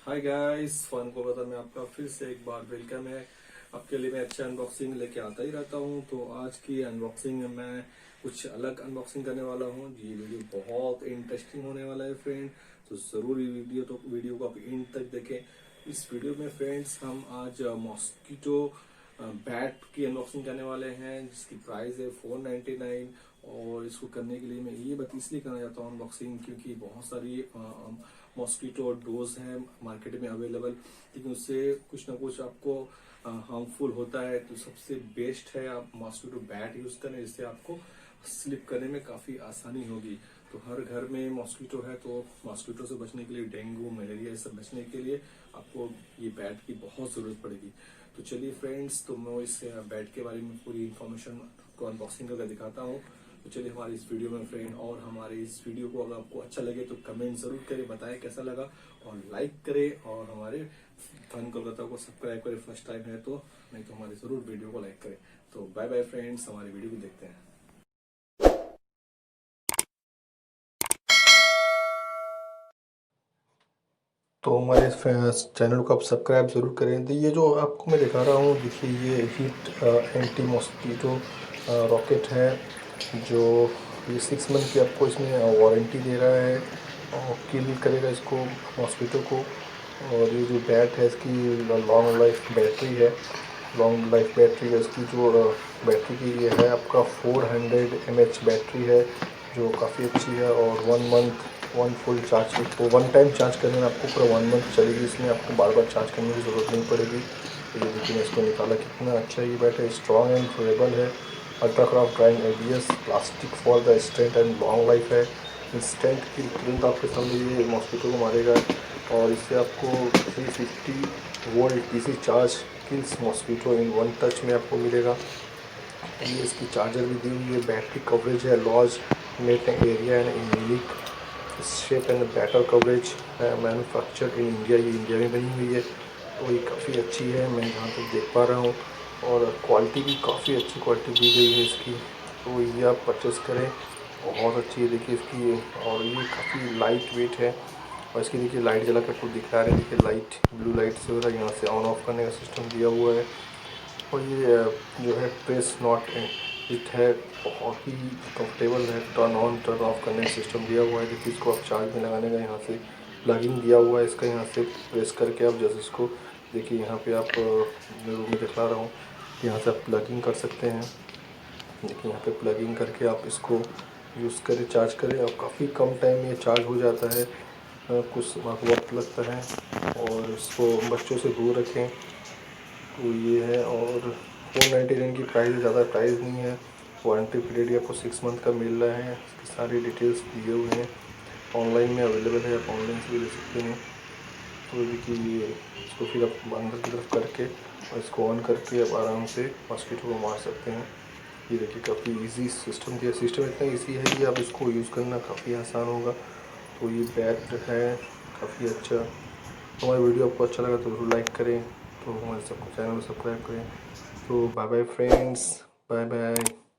Hi guys, fun Kolkata में आपका फिर से एक बार वेलकम है। आपके लिए मैं अच्छा अनबॉक्सिंग लेके आता ही रहता हूँ। तो आज की अनबॉक्सिंग में मैं कुछ अलग अनबॉक्सिंग करने वाला हूँ। ये वीडियो बहुत इंटरेस्टिंग होने वाला है फ्रेंड। तो जरूर ये वीडियो को आप एंड तक देखें। इस वीडियो में फ्रेंड्स हम आज मॉस्किटो बैट की अनबॉक्सिंग करने वाले हैं, जिसकी प्राइस है 499। और इसको करने के लिए मैं ये इसलिए करना चाहता हूँ अनबॉक्सिंग, क्योंकि बहुत सारी मॉस्किटो डोज है मार्केट में अवेलेबल, लेकिन उससे कुछ ना कुछ आपको हार्मफुल होता है। तो सबसे बेस्ट है आप मॉस्किटो बैट यूज करें, जिससे आपको स्लिप करने में काफी आसानी होगी। तो हर घर में मॉस्किटो है, तो मॉस्किटो से बचने के लिए, डेंगू मलेरिया से बचने के लिए आपको ये बैट की बहुत जरूरत पड़ेगी। तो चलिए फ्रेंड्स, तो मैं इस बैट के बारे में पूरी इन्फॉर्मेशन को अनबॉक्सिंग करके दिखाता हूँ। तो चलिए हमारी इस वीडियो में फ्रेंड, और हमारे इस वीडियो को अगर आपको अच्छा लगे तो कमेंट जरूर करें, बताएं कैसा लगा, और लाइक करें, और हमारे फन कोलकाता को सब्सक्राइब करें फर्स्ट टाइम है तो, नहीं तो हमारे जरूर वीडियो को लाइक करें। तो बाय बाय फ्रेंड्स, हमारी वीडियो को देखते हैं। तो हमारे चैनल को आप सब्सक्राइब जरूर करें। तो ये जो आपको मैं दिखा रहा हूँ, देखिए ये हीट एंटी मॉस्किटो रॉकेट है, जो ये 6 मंथ की आपको इसमें वारंटी दे रहा है, और किल करेगा इसको, मॉस्किटो को। और ये जो बैट है इसकी लॉन्ग लाइफ बैटरी है, लॉन्ग लाइफ बैटरी है इसकी। जो बैटरी की ये है आपका 400 mAh बैटरी है, जो काफ़ी अच्छी है। और 1 मंथ वन फुल चार्ज, इसको वन टाइम चार्ज करने में आपको पूरा 1 मंथ चलेगी। इसमें आपको बार बार चार्ज करने की ज़रूरत नहीं पड़ेगी। तो ये देखिए मैं इसको निकाला, कितना अच्छा ये बैट है, स्ट्रॉन्ग एंड ड्यूरेबल है। Ultracraft drawing ABS plastic for the strength and long life है। इंस्टेंट की तुरंत आपके सामने ये मॉस्किटो को मारेगा, और इससे आपको 350 volt DC charge kills mosquito in one touch में आपको मिलेगा। ये इसकी चार्जर भी दी हुई है। बैटरी कवरेज है large net area and unique shape and better coverage है, मैन्युफैक्चर्ड इन इंडिया, ये इंडिया में बनी हुई है। तो ये काफ़ी अच्छी है, मैं जहाँ तक देख पा रहा हूँ। और क्वालिटी भी काफ़ी अच्छी क्वालिटी दी गई है इसकी। तो ये आप परचेस करें, बहुत अच्छी है देखिए इसकी। और ये काफ़ी लाइट वेट है। और इसकी देखिए लाइट जला के आपको दिखा रहे हैं, देखिए लाइट ब्लू लाइट से हो रहा है, यहाँ से ऑन ऑफ करने का सिस्टम दिया हुआ है। और ये जो है प्रेस नॉट इट है, बहुत ही कंफर्टेबल है। टर्न ऑन टर्न ऑफ करने का सिस्टम दिया हुआ है। देखिए इसको आप चार्ज में लगाने का, यहाँ से प्लगिंग दिया हुआ है इसका, यहाँ से प्रेस करके आप जैसे इसको देखिए, यहाँ पे आप मैं रूम में दिखा रहा हूँ, यहाँ से आप प्लगिंग कर सकते हैं। देखिए यहाँ पे प्लगिंग करके आप इसको यूज़ करें, चार्ज करें, और काफ़ी कम टाइम में ये चार्ज हो जाता है। कुछ वक्त लगता है। और इसको बच्चों से दूर रखें। तो ये है। और 499 की प्राइस, ज़्यादा प्राइस नहीं है। वारंटी पीरियड आपको 6 मंथ का मिल रहा है। इसकी सारी डिटेल्स दिए हुए हैं, ऑनलाइन में अवेलेबल है, आप ऑनलाइन से भी ले सकते हैं। तो देखिए ये इसको फिर आप अंदर की तरफ करके और इसको ऑन करके आप आराम से मॉस्किटो को मार सकते हैं। ये देखिए काफ़ी इजी सिस्टम दिया, सिस्टम इतना इजी है कि आप इसको यूज़ करना काफ़ी आसान होगा। तो ये बैट है काफ़ी अच्छा। तो हमारी वीडियो आपको अच्छा लगा तो ज़रूर लाइक करें, तो हमारे सबको चैनल को सब्सक्राइब करें। तो bye bye friends, bye bye.